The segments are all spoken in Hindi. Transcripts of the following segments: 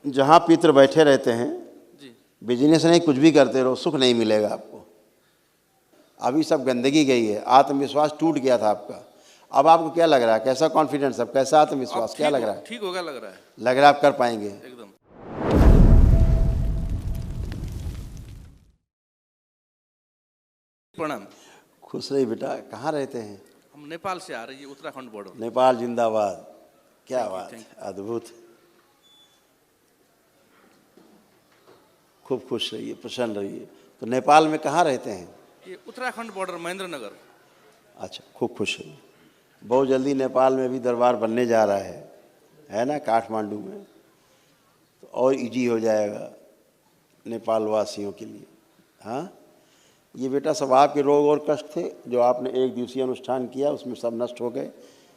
जहाँ पितृ बैठे रहते हैं जी। बिजनेस नहीं कुछ भी करते रहो, सुख नहीं मिलेगा आपको। अभी सब गंदगी गई है, आत्मविश्वास टूट गया था आपका। अब आपको क्या लग रहा है, कैसा कॉन्फिडेंस, अब कैसा आत्मविश्वास, क्या लग रहा है? ठीक होगा लग रहा है लग रहा है आप कर पाएंगे एकदम। प्रणाम। खुश रही बेटा। कहाँ रहते हैं? हम नेपाल से आ रही है, उत्तराखंड बॉर्डर। नेपाल जिंदाबाद। क्या Thank you, बात thank है, अद्भुत। खूब खुश रहिए, प्रसन्न रहिए। तो नेपाल में कहाँ रहते हैं? ये उत्तराखंड बॉर्डर महेंद्र नगर। अच्छा, खूब खुश रहिए। बहुत जल्दी नेपाल में भी दरबार बनने जा रहा है ना, काठमांडू में। तो और इजी हो जाएगा नेपाल वासियों के लिए। हाँ, ये बेटा सब आपके रोग और कष्ट थे जो आपने एक दिवसीय अनुष्ठान किया, उसमें सब नष्ट हो गए।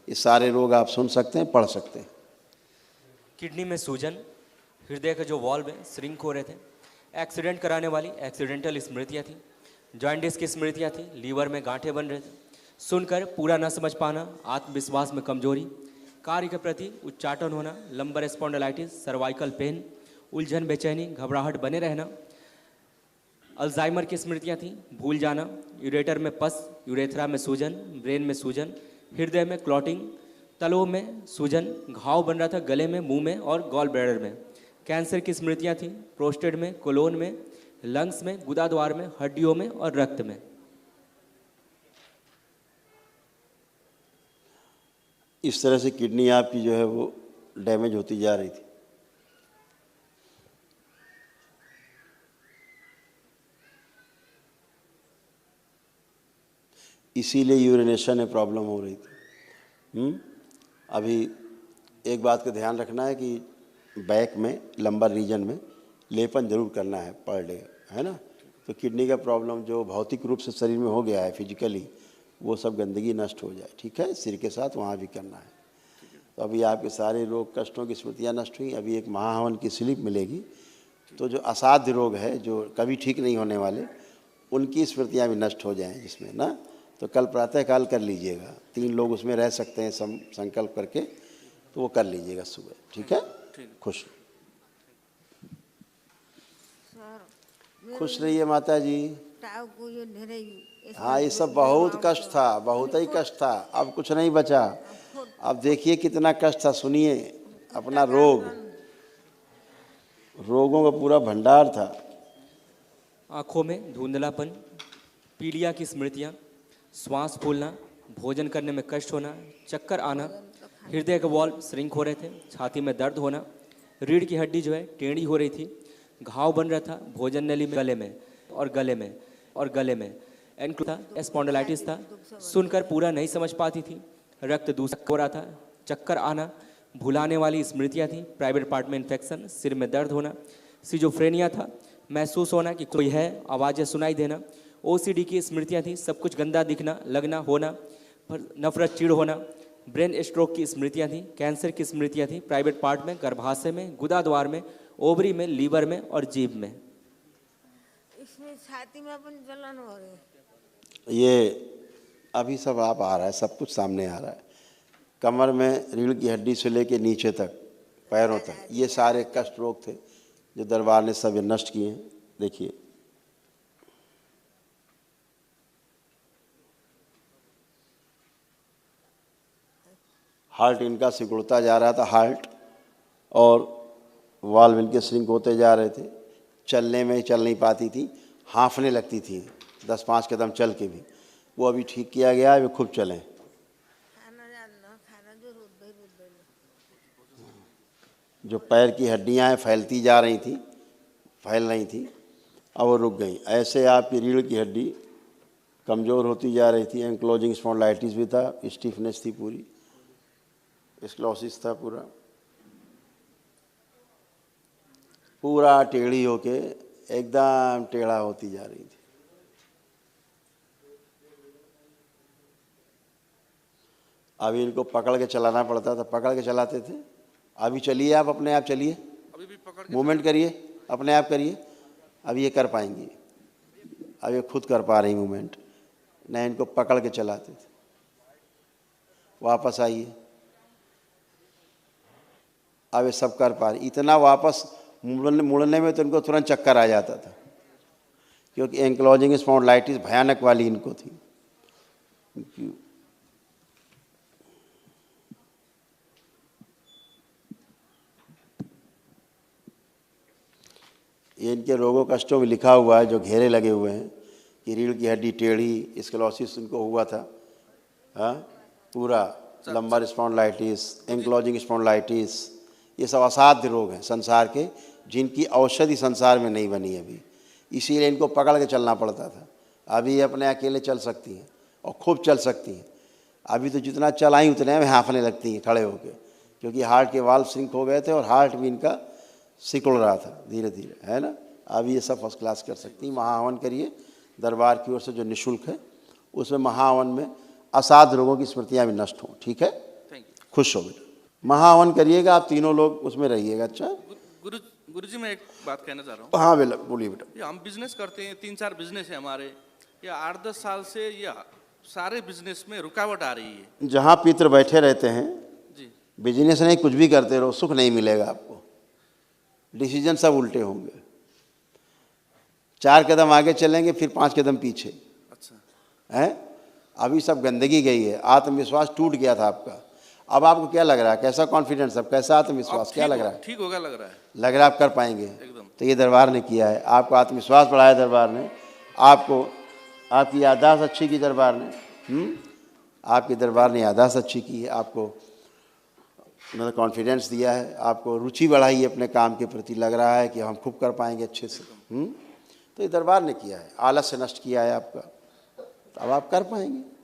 ये सारे रोग आप सुन सकते हैं, पढ़ सकते हैं। किडनी में सूजन, हृदय के जो वॉल्व है श्रिंक हो रहे थे, एक्सीडेंट कराने वाली एक्सीडेंटल स्मृतियाँ थी, जॉइंटिस की स्मृतियाँ थी, लीवर में गांठें बन रहे थे, सुनकर पूरा न समझ पाना, आत्मविश्वास में कमजोरी, कार्य के प्रति उच्चाटन होना, लंबर स्पॉन्डिलाइटिस, सर्वाइकल पेन, उलझन, बेचैनी, घबराहट बने रहना, अल्जाइमर की स्मृतियाँ थी, भूल जाना, यूरेटर में पस, यूरेथ्रा में सूजन, ब्रेन में सूजन, हृदय में क्लॉटिंग, तलों में सूजन, घाव बन रहा था गले में, मुंह में और गॉल ब्लैडर में, कैंसर की स्मृतियाँ थी, प्रोस्टेट में, कोलोन में, लंग्स में, गुदाद्वार में, हड्डियों में और रक्त में। इस तरह से किडनी आपकी जो है वो डैमेज होती जा रही थी। इसीलिए यूरिनेशन में प्रॉब्लम हो रही थी। अभी एक बात का ध्यान रखना है कि बैक में, लंबर रीजन में लेपन जरूर करना है पर डे, है ना। तो किडनी का प्रॉब्लम जो भौतिक रूप से शरीर में हो गया है फिजिकली, वो सब गंदगी नष्ट हो जाए, ठीक है। सिर के साथ वहाँ भी करना है। तो अभी आपके सारे रोग कष्टों की स्मृतियाँ नष्ट हुई। अभी एक महाहवन की स्लिप मिलेगी, तो जो असाध्य रोग है, जो कभी ठीक नहीं होने वाले, उनकी स्मृतियाँ भी नष्ट हो जाएं जिसमें ना। तो कल प्रातःकाल कर लीजिएगा, 3 लोग उसमें रह सकते हैं संकल्प करके, तो वो कर लीजिएगा सुबह, ठीक है। खुश खुश रहिए माता जी। हाँ, ये सब बहुत कष्ट था, बहुत ही कष्ट था। अब कुछ नहीं बचा। अब देखिए कितना कष्ट था, सुनिए। अपना रोगों का पूरा भंडार था। आँखों में धुंधलापन, पीलिया की स्मृतियाँ, श्वास फूलना, भोजन करने में कष्ट होना, चक्कर आना, हृदय के वॉल्व श्रिंक हो रहे थे, छाती में दर्द होना, रीढ़ की हड्डी जो है टेढ़ी हो रही थी, घाव बन रहा था भोजन नली में, गले में एंक्लो था, स्पॉन्डिलाइटिस था, सुनकर पूरा नहीं समझ पाती थी, रक्त दूषित हो रहा था, चक्कर आना, भुलाने वाली स्मृतियाँ थी, प्राइवेट पार्ट में इन्फेक्शन, सिर में दर्द होना, सिजोफ्रेनिया था, महसूस होना कि कोई है, आवाज़ें सुनाई देना, ओसीडी की स्मृतियाँ थी, सब कुछ गंदा दिखना, लगना, होना, नफरत, चिड़ होना, ब्रेन स्ट्रोक की स्मृतियाँ थी, कैंसर की स्मृतियाँ थी, प्राइवेट पार्ट में, गर्भाशय में, गुदाद्वार में, ओवरी में, लीवर में और जीभ में। इसमें छाती में अपन जलन हो रही है। ये अभी सब आप आ रहा है, सब कुछ सामने आ रहा है। कमर में, रीढ़ की हड्डी से लेके नीचे तक, पैरों तक, ये सारे कष्ट रोग थे जो दरबार ने सब ये नष्ट किए हैं। देखिए, हार्ट इनका सिकुड़ता जा रहा था, हार्ट और वाल्व इनके श्रिंक होते जा रहे थे। चलने में चल नहीं पाती थी, हाँफने लगती थी 10-5 कदम चल के भी। वो अभी ठीक किया गया है, वे खूब चलें। जो पैर की हड्डियां हैं फैलती जा रही थी, फैल रही थी, अब वो रुक गई। ऐसे आपकी रीढ़ की हड्डी कमज़ोर होती जा रही थी। एंक्लोजिंग स्पॉन्डिलाइटिस भी था, स्टिफनेस थी पूरी, स्क्लोसिस था पूरा टेढ़ी होके एकदम टेढ़ा होती जा रही थी। अभी इनको पकड़ के चलाना पड़ता था, पकड़ के चलाते थे। अभी चलिए, आप अपने आप चलिए, अभी भी पकड़ के मूवमेंट करिए, अपने आप करिए। अब ये कर पाएंगी, अब ये खुद कर पा रही मूवमेंट। नहीं, इनको पकड़ के चलाते थे। वापस आइए। अब ये सब कर पा रही। इतना वापस मुड़ने में तो इनको तुरंत चक्कर आ जाता था, क्योंकि एंक्लोजिंग स्पॉन्डिलाइटिस भयानक वाली इनको थी। ये इनके रोगों कष्टों में लिखा हुआ है, जो घेरे लगे हुए हैं कि रीढ़ की हड्डी टेढ़ी, स्क्लेरोसिस इनको हुआ था, हाँ, पूरा लंबर स्पॉन्डिलाइटिस, एंक्लोजिंग स्पॉन्डिलाइटिस, ये सब असाध्य रोग हैं संसार के, जिनकी औषधि संसार में नहीं बनी अभी, इसीलिए इनको पकड़ के चलना पड़ता था। अभी ये अपने अकेले चल सकती हैं और खूब चल सकती हैं। अभी तो जितना चलाई उतने में हाँफने लगती हैं खड़े होकर, क्योंकि हार्ट के वाल्व श्रिंक हो गए थे और हार्ट भी इनका सिकुड़ रहा था धीरे धीरे, है ना। अब ये सब फर्स्ट क्लास कर सकती हैं। महाहवन करिए दरबार की ओर से जो निःशुल्क है, उसमें महाहवन में असाध्य रोगों की स्मृतियाँ भी नष्ट हों। ठीक है, थैंक यू। खुश हो बेटा। महाहवन करिएगा, आप तीनों लोग उसमें रहिएगा। अच्छा गुरुजी मैं एक बात कहना चाह रहा हूँ। हाँ बेटा, बोलिए बेटा। ये हम बिजनेस करते हैं, 3-4 बिजनेस है हमारे, या 8-10 साल से या सारे बिजनेस में रुकावट आ रही है। जहाँ पितर बैठे रहते हैं, जी बिजनेस नहीं कुछ भी करते रहो, सुख नहीं मिलेगा आपको, डिसीजन सब उल्टे होंगे। 4 कदम आगे चलेंगे, फिर 5 कदम पीछे, अच्छा हैं। अभी सब गंदगी गई है, आत्मविश्वास टूट गया था आपका। अब आपको क्या लग रहा है, कैसा कॉन्फिडेंस, अब कैसा आत्मविश्वास, क्या लग रहा है? ठीक होगा, लग रहा है लग रहा है आप कर पाएंगे एकदम। तो ये दरबार ने किया है, आपको आत्मविश्वास बढ़ाया दरबार ने, आपको आपकी याददाश्त अच्छी की दरबार ने, आपके दरबार ने याददाश्त अच्छी की है, आपको मतलब कॉन्फिडेंस दिया है, आपको रुचि बढ़ाई है अपने काम के प्रति, लग रहा है कि हम खूब कर पाएंगे अच्छे से। तो ये दरबार ने किया है, आलस से नष्ट किया है आपका, तो अब आप कर पाएंगे।